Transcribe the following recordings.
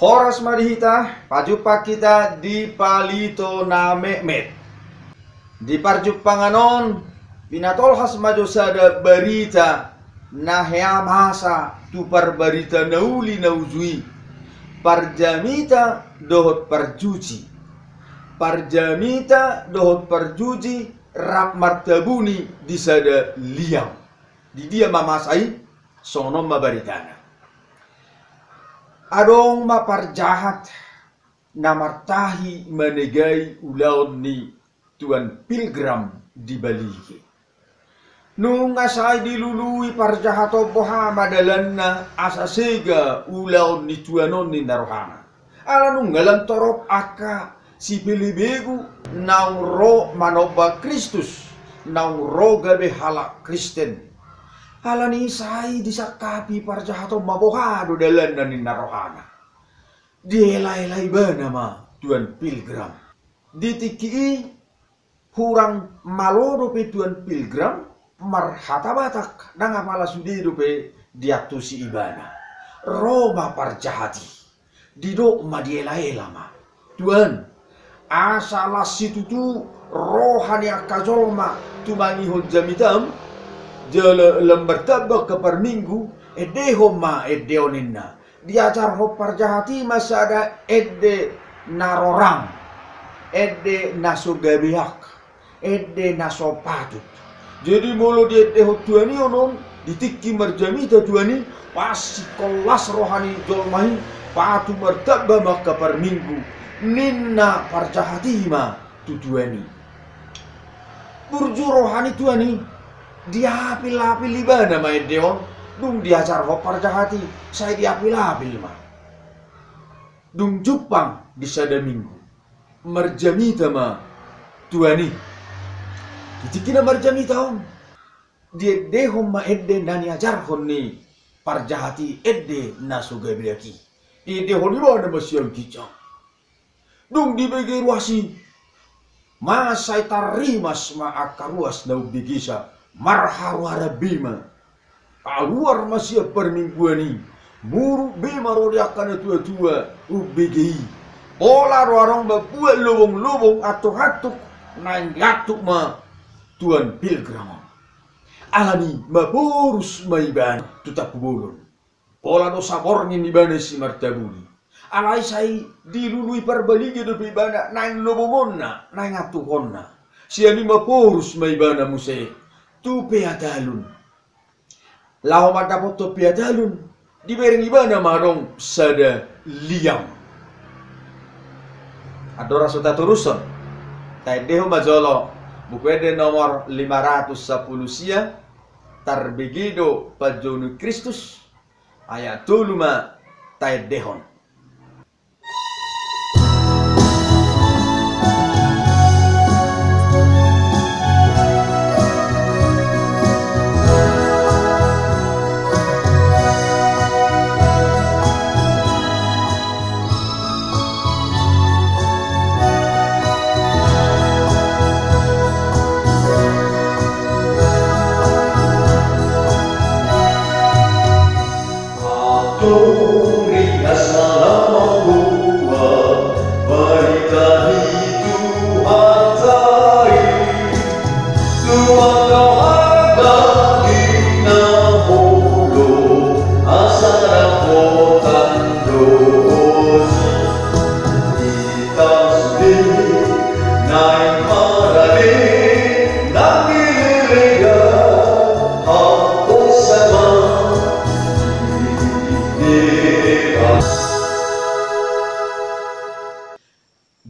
Horas marihita, pajuppa kita di palito na Mehmet. Di parjupanganon, pinatolhas maju sada berita na masa tu parbarita nauli naujui. Parjamita dohot parjuji. Parjamita dohot parjuji rap martabuni di sada liang. Di dia mamasai sonom mabaritana. Adong maparjahat namartahi manegai ulaon ni tuan pilgrim di Bali. Nung asay dilului parjahato boha madalanna asasega ulaon ni tuanon ni narohana. Ala nung ngalan torop aka si pilibegu nang ro manoba Kristus nang ro gabe halak Kristen. Ala ni sai disakapi parjahato mabohado dalan na ni narohana. Dielai-lai ba nama tuan pilgrim. Ditiki hurang malodo pe tuan pilgrim marhata batak nang apala sudi pe diatu si ibana. Roma parjahati. Didok madielai lama. Tuan asala situtu rohani akazolma tumangi hojamitam jala lembar tabak ke per minggu edehoma edeoninna diajar ho parjahati masa ada ede narorang ede nasogabiak ede nasopatut jadi mulu dia deho tuani onon ditiki marjamita tuani pasti kelas rohani jolmahi patu martaba maka per minggu ninna parjahati ma tutuani burju rohani tuani dia apil-apil iba nama Edeon, dung diajar ho parjahati, saya diapil-apil mah. Dung Jepang di sada minggu, marjamita mah tuani. Kitikina marjamita om, dia dehom ma Ede nani ajar honi parjahati Ede nasugabriaki. Dia dehon iba nama siang kicau. Dung dibagi ruasi, masai tarimas ma akaruas nau bigisa. Marharuara bima keluar masih permingguan ini muru bima rodi akan tua-tua UBGI pola warong babuat lubung-lubung atuk-atuk naik atuk ma tuan pilgrim alami maburus maiban tetap bolon pola dosa bornya nibana si martabuli alai sai dilului perbaligi depi bana naik lubungonna naik atukonna siani maburus maibana musik tu piadalun lau madapat tu piadalun dibering ibana marong sada liang adora suta turuson taideho majolo bukwede nomor 510 sia tarbegido pajonu Kristus ayat tuluma taidehon.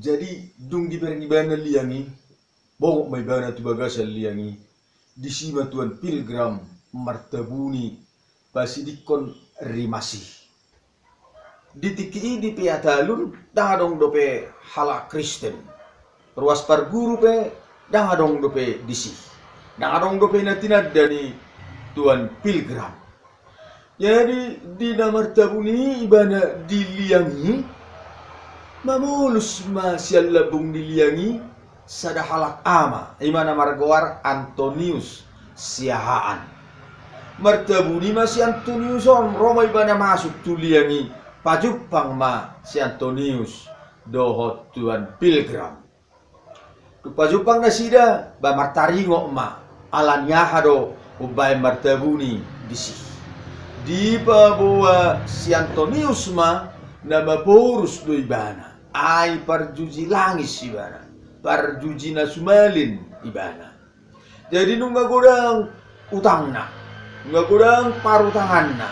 Jadi dung diberi ibana liangi bongok may bana tu bagasal liangi disima tuan pilgrim martabuni pasidikon rimasi ditiki di piatalun dangadong dope halak Kristen ruas parguru pe dangadong dope disi dangadong dope natinad dari tuan pilgrim jadi di martabuni ibana diliangi mamulus masyal labung diliangi sada halak ama imana margawar Antonius siahaan martabuni masih Antonius on Roma ibana masuk tuliangi pajupang ma si Antonius dohot tuan pilgrim. Tu pajupang nasida ba martaringo ma alan yahado ubay martabuni disi. Di pabuwa si Antonius ma na maporus do ibana ay parjuji langis ibana, parjuji na sumalin ibana. Jadi nung ngagudang utang na, ngagudang parutangan na,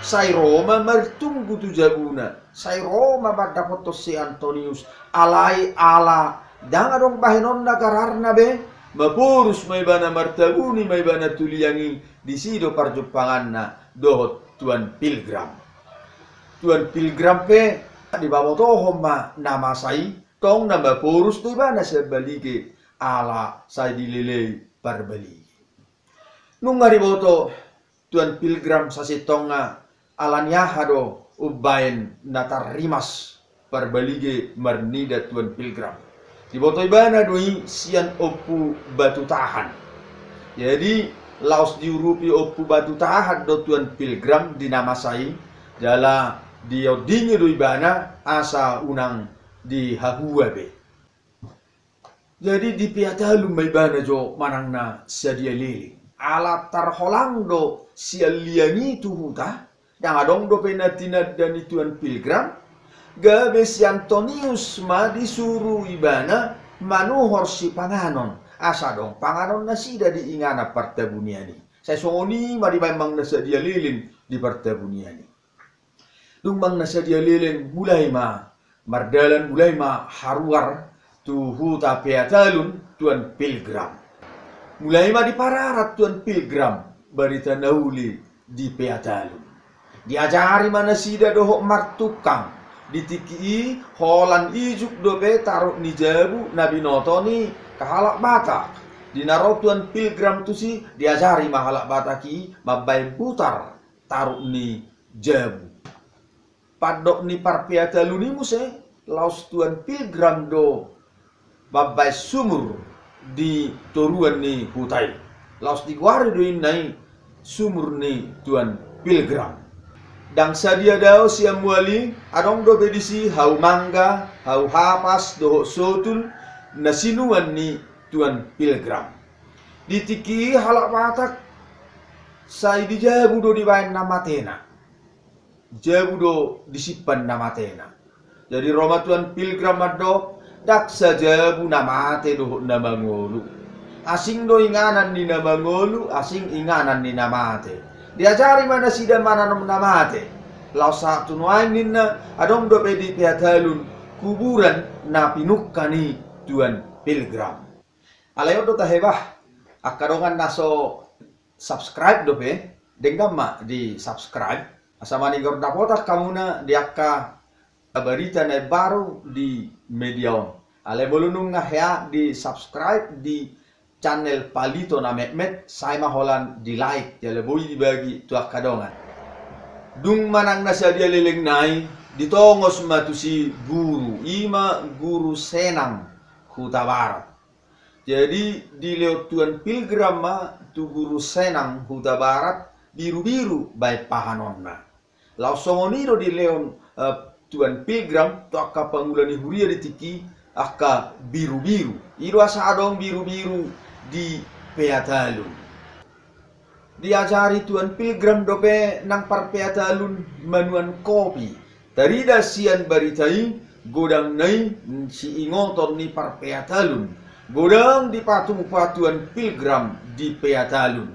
say Roma martunggu tu jabuna, say Roma dapat to si Antonius alay ala, danga dong bahinon na kararna be, mapurus may bana martabuni may bana tuliangi di sido parjupangan na dohot tuan pilgrim. Tuan pilgrim pe di bawah tohom ma nama say tong nama purus tu bana sebalige ala say dilelei parbaligi. Nung nga riboto tuan pilgrim sa sitonga alan yahado ubayin natarimas parbalige marnida tuan pilgrim. Di boto ibana doi sian opu batu tahan. Jadi laos diurupi opu batu tahan do tuan pilgrim dinamasai jala dia dingi do ibana asa unang di hahua be. Jadi di piatalu may bana jo manang na sadia liling. Ala tarholang do sia liangi tuhuta yang adong do penatina dan tuan pilgrim. Gabe si Antonius ma disuruh ibana manuhor si panganon. Asa dong panganon na sida diingana partabuniani. Saya songoni ma di memang nasa dia liling di partabuniani. Dumbang nasa dia liling mulai ma mardalan mulai ma haruar tuhu tapiatalun tuan pilgrim. Mulai ma di pararat tuan pilgrim barita nauli di peatalun. Diajari mana sida dohok martukang ditiki holan ijuk dobe taruh ni jabu nabi notoni kahalak batak. Dinaro tuan pilgrim tu si diajari mahalak bataki mabai putar taruh ni jabu. Padok ni parpiatalun ni muse laos tuan pilgrim do babai sumur di toruan ni hutai. Laos di guari do inai sumur ni tuan pilgrim. Dang sadia dao si amuali adong do bedisi hau mangga, hau hapas doho sotul nasinuan ni tuan pilgrim. Ditiki halak batak sai dijabu do dibain namatena. Jabu do disipan namatena. Jadi Roma tuan pilgrim ado daksa jabu namate do namangolu. Asing do inganan ni namangolu, asing inganan ni namate. Diajari mana sida mana namate. Lau satu nuain ninna adong do pedi piatalun kuburan na pinukkani tuan pilgrim. Alayo do tahebah akadongan naso subscribe do pe denggam ma di subscribe. Asama ni gorda potak kamuna diakka berita na baru di media on. Ale bolunung ngahya di subscribe di channel Palito na Mehmet saya maholan di like ya leboi dibagi tuak kadongan. Dung manang nasa dia leleng nai ditongos matusi guru ima guru senang huta barat. Jadi di lewat tuan pilgrim ma tu guru senang huta barat biru-biru baik pahanonna. Lausongonido di leon tuan pilgrim tu akka pangulani huria ditiki akka biru-biru. Iru asa adong biru-biru di peatalun. Diajari tuan pilgrim dope nang par peatalun manuan kopi. Tarida sian baritai godang nai si ingotor ni par peatalun. Godang di patung patuan pilgrim di peatalun.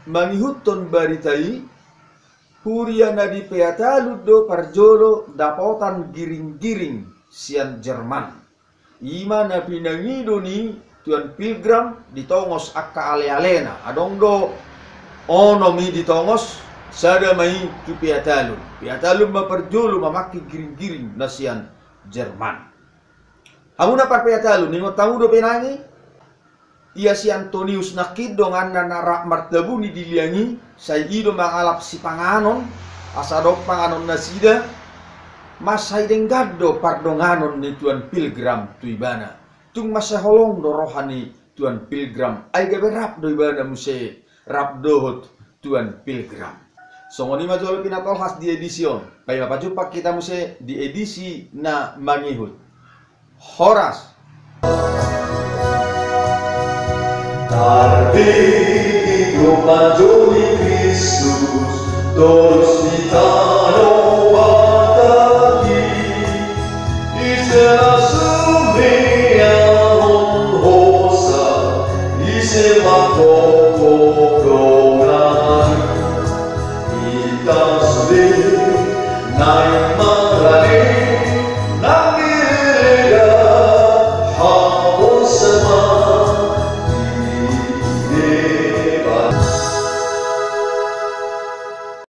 Mangihuton baritai huriana di peatalun do parjolo dapotan giring-giring sian Jerman. Ima na pinangido ni tuan pilgrim ditongos akka ale-alena adong do ono mi ditongos sada mai tu piatalun maperjolo mamaki giring-giring nasian Jerman. Hamuna par piatalun ningo tamu do penangi ia si Antonius nakido ngana narak martabuni diliangi say ido mangalap si panganon asadok panganon nasida masay denggado pardonganon ni tuan pilgrim tu ibana. Tung masa holong do rohani tuan pilgrim ay gaberap do ibana muse rap dohot tuan pilgrim. Songoni majol pinatol khas di edision. Baik apa jumpa kita muse di edisi na mangihut. Horas. Tarbigo majoli Kristus, todos vitano bataki, isela sumia honrosa, isela koko koran, itasli naik